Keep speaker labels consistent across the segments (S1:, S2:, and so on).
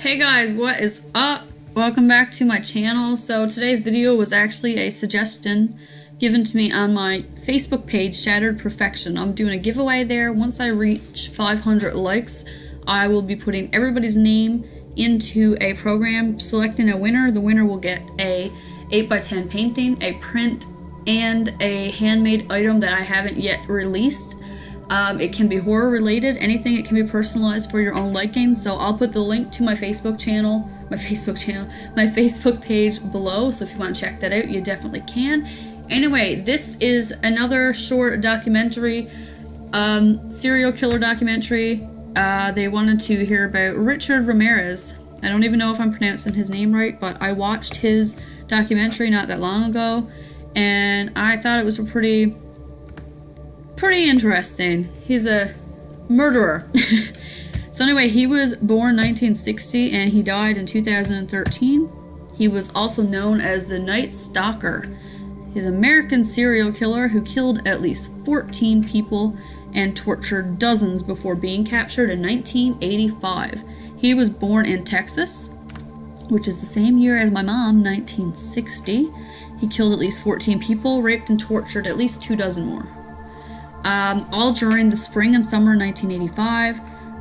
S1: Hey guys, what is up? Welcome back to my channel. So today's video was actually a suggestion given to me on my Facebook page, Shattered Perfection. I'm doing a giveaway there. Once I reach 500 likes, I will be putting everybody's name into a program, selecting a winner. The winner will get a 8x10 painting, a print, and a handmade item that I haven't yet released. It can be horror related, anything. It can be personalized for your own liking. So I'll put the link to my Facebook page below. So if you want to check that out, you definitely can. Anyway, this is another short documentary, serial killer documentary. They wanted to hear about Richard Ramirez. I don't even know if I'm pronouncing his name right, but I watched his documentary not that long ago, and I thought it was a pretty interesting. He's a murderer. So anyway, he was born 1960 and he died in 2013. He was also known as the Night Stalker. He's an American serial killer who killed at least 14 people and tortured dozens before being captured in 1985. He was born in Texas, which is the same year as my mom, 1960. He killed at least 14 people, raped and tortured at least 2 dozen more. All during the spring and summer 1985.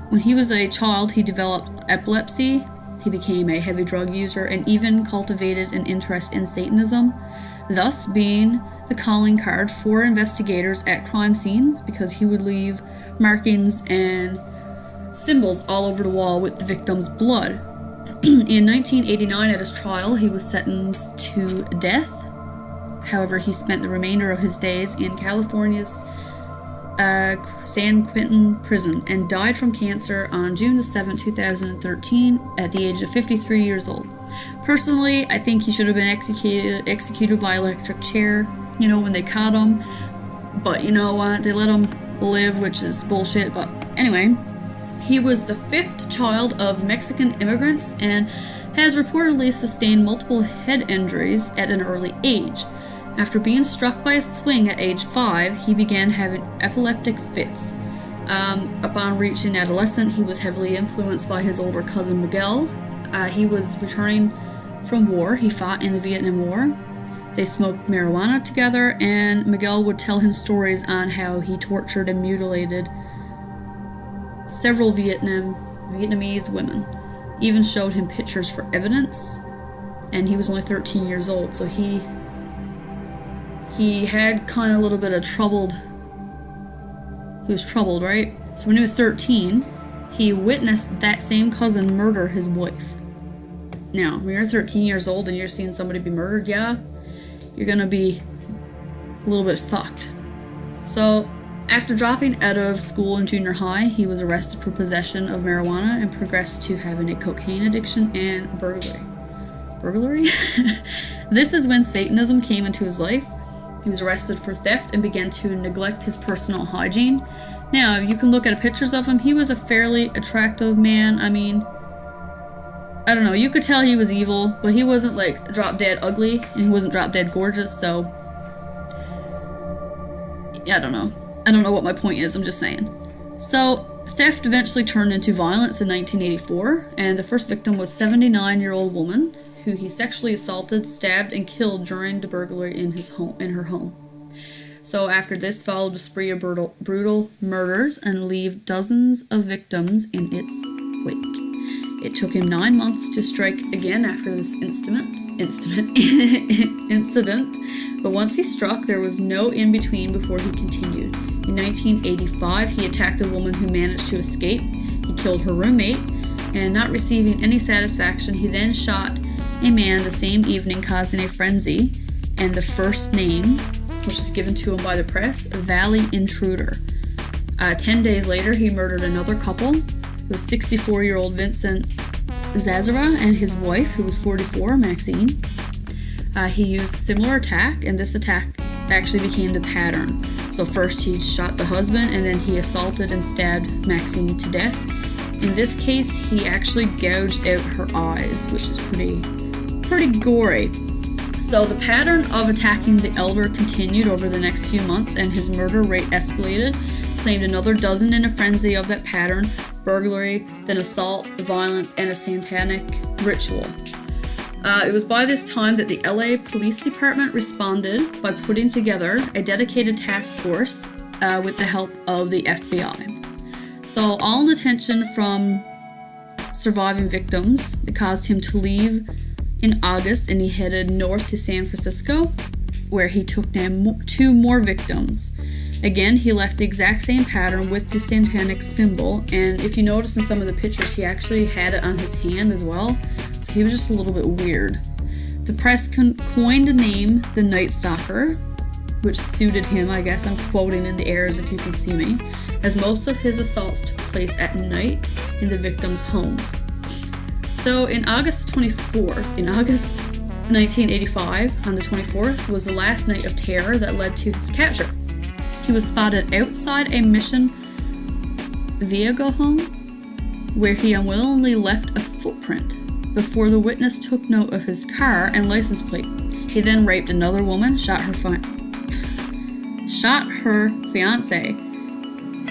S1: When he was a child, he developed epilepsy, he became a heavy drug user, and even cultivated an interest in Satanism, thus being the calling card for investigators at crime scenes, because he would leave markings and symbols all over the wall with the victim's blood. In 1989, at his trial, he was sentenced to death. However, he spent the remainder of his days in California's San Quentin prison and died from cancer on June the 7th, 2013 at the age of 53 years old. Personally, I think he should have been executed by electric chair, when they caught him. But you know what? They let him live, which is bullshit. But anyway, he was the 5th child of Mexican immigrants and has reportedly sustained multiple head injuries at an early age. After being struck by a swing at age 5, he began having epileptic fits. Upon reaching adolescence, he was heavily influenced by his older cousin Miguel. He was returning from war. He fought in the Vietnam War. They smoked marijuana together, and Miguel would tell him stories on how he tortured and mutilated several Vietnamese women. Even showed him pictures for evidence, and he was only 13 years old, so he had kind of a little bit of he was troubled, right? So when he was 13, he witnessed that same cousin murder his wife. Now, when you're 13 years old and you're seeing somebody be murdered, yeah, you're gonna be a little bit fucked. So, after dropping out of school in junior high, he was arrested for possession of marijuana and progressed to having a cocaine addiction and burglary. Burglary? This is when Satanism came into his life. He was arrested for theft and began to neglect his personal hygiene. Now, you can look at pictures of him. He was a fairly attractive man. I mean, I don't know. You could tell he was evil, but he wasn't like drop dead ugly, and he wasn't drop dead gorgeous, so yeah, I don't know. I don't know what my point is. I'm just saying. So, theft eventually turned into violence in 1984, and the first victim was a 79-year-old woman who he sexually assaulted, stabbed, and killed during the burglary in her home. So after this followed a spree of brutal murders and left dozens of victims in its wake. It took him 9 months to strike again after this incident. But once he struck, there was no in-between before he continued. In 1985, he attacked a woman who managed to escape. He killed her roommate, and not receiving any satisfaction, he then shot a man the same evening, causing a frenzy, and the first name, which was given to him by the press, Valley Intruder. 10 days later, he murdered another couple. It was 64-year-old Vincent Zazara and his wife, who was 44, Maxine. He used a similar attack, and this attack actually became the pattern. So first he shot the husband, and then he assaulted and stabbed Maxine to death. In this case, he actually gouged out her eyes, which is pretty gory. So the pattern of attacking the elder continued over the next few months, and his murder rate escalated. Claimed another dozen in a frenzy of that pattern, burglary, then assault, violence, and a satanic ritual. It was by this time that the LA Police Department responded by putting together a dedicated task force with the help of the FBI. So all the attention from surviving victims, it caused him to leave in August, and he headed north to San Francisco, where he took down 2 more victims. Again, he left the exact same pattern with the satanic symbol, and if you notice in some of the pictures, he actually had it on his hand as well, so he was just a little bit weird. The press coined the name the Night Stalker, which suited him, I guess I'm quoting in the airs if you can see me, as most of his assaults took place at night in the victims' homes. So in August 1985, on the 24th, was the last night of terror that led to his capture. He was spotted outside a Mission Viejo home, where he unwillingly left a footprint before the witness took note of his car and license plate. He then raped another woman, shot her fiance,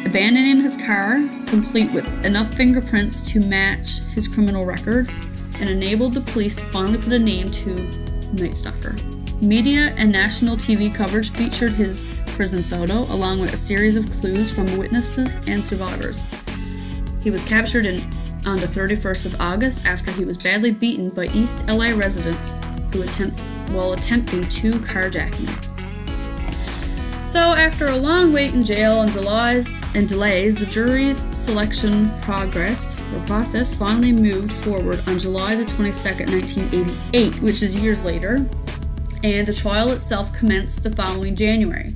S1: abandoning his car, complete with enough fingerprints to match his criminal record, and enabled the police to finally put a name to Night Stalker. Media and national TV coverage featured his prison photo, along with a series of clues from witnesses and survivors. He was captured on the 31st of August after he was badly beaten by East LA residents while attempting 2 carjackings. So after a long wait in jail and delays, the jury's selection process finally moved forward on July the 22nd, 1988, which is years later, and the trial itself commenced the following January.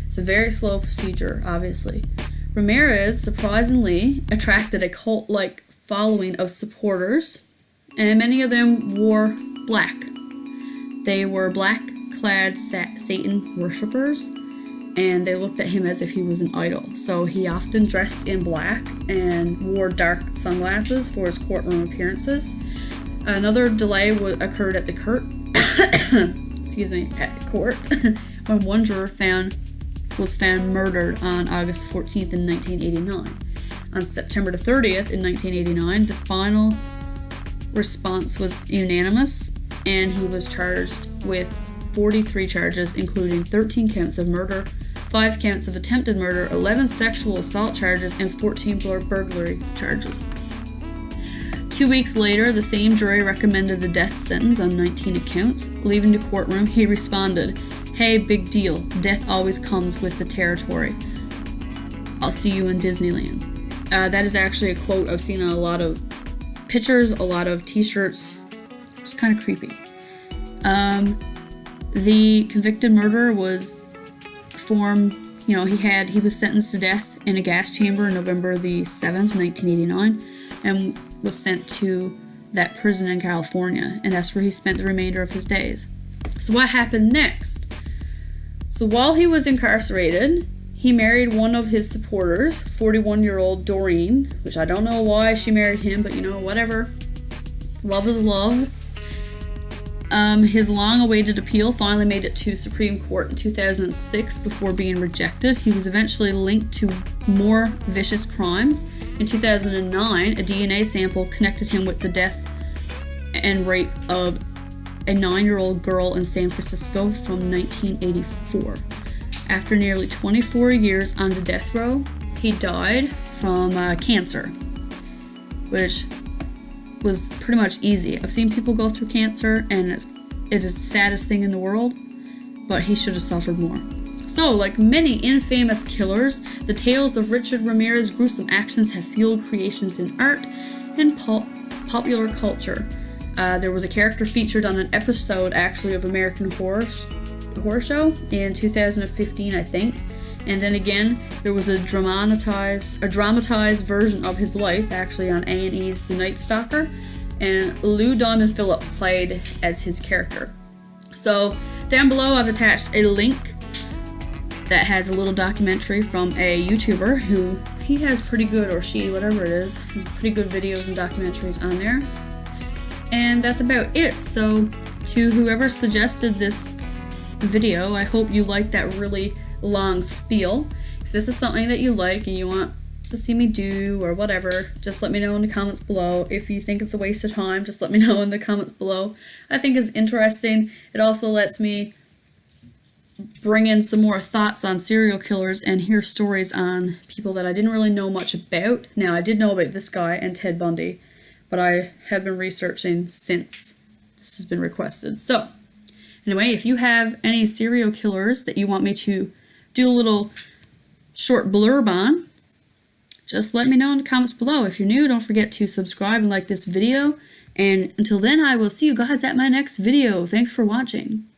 S1: It's a very slow procedure, obviously. Ramirez surprisingly attracted a cult-like following of supporters, and many of them wore black. They were black-clad Satan worshippers, and they looked at him as if he was an idol. So he often dressed in black and wore dark sunglasses for his courtroom appearances. Another delay occurred at the court when one juror was found murdered on August 14th in 1989. On September 30th in 1989, the final response was unanimous, and he was charged with 43 charges, including 13 counts of murder, 5 counts of attempted murder, 11 sexual assault charges, and 14 burglary charges. 2 weeks later, the same jury recommended the death sentence on 19 accounts. Leaving the courtroom, he responded, "Hey, big deal. Death always comes with the territory. I'll see you in Disneyland." That is actually a quote I've seen on a lot of pictures, a lot of t-shirts. It's kind of creepy. The convicted murderer was he was sentenced to death in a gas chamber on November the 7th, 1989, and was sent to that prison in California, and that's where he spent the remainder of his days. So what happened next? So while he was incarcerated, he married one of his supporters, 41-year-old Doreen, which I don't know why she married him, but whatever. Love is love. His long-awaited appeal finally made it to Supreme Court in 2006 before being rejected. He was eventually linked to more vicious crimes. In 2009, a DNA sample connected him with the death and rape of a 9-year-old girl in San Francisco from 1984. After nearly 24 years on the death row, he died from cancer, which was pretty much easy. I've seen people go through cancer, and it is the saddest thing in the world, but he should have suffered more. So, like many infamous killers, the tales of Richard Ramirez's gruesome actions have fueled creations in art and popular culture. There was a character featured on an episode, actually, of American Horror Show in 2015, I think. And then again, there was a dramatized version of his life, actually, on A&E's The Night Stalker, and Lou Diamond Phillips played as his character. So down below, I've attached a link that has a little documentary from a YouTuber who he has pretty good, or she, whatever it is, has pretty good videos and documentaries on there. And that's about it. So to whoever suggested this video, I hope you liked that really long spiel. If this is something that you like and you want to see me do or whatever, just let me know in the comments below. If you think it's a waste of time, just let me know in the comments below. I think it's interesting. It also lets me bring in some more thoughts on serial killers and hear stories on people that I didn't really know much about. Now, I did know about this guy and Ted Bundy, but I have been researching since this has been requested. So, anyway, if you have any serial killers that you want me to do a little short blurb on, just let me know in the comments below. If you're new, don't forget to subscribe and like this video. And until then, I will see you guys at my next video. Thanks for watching.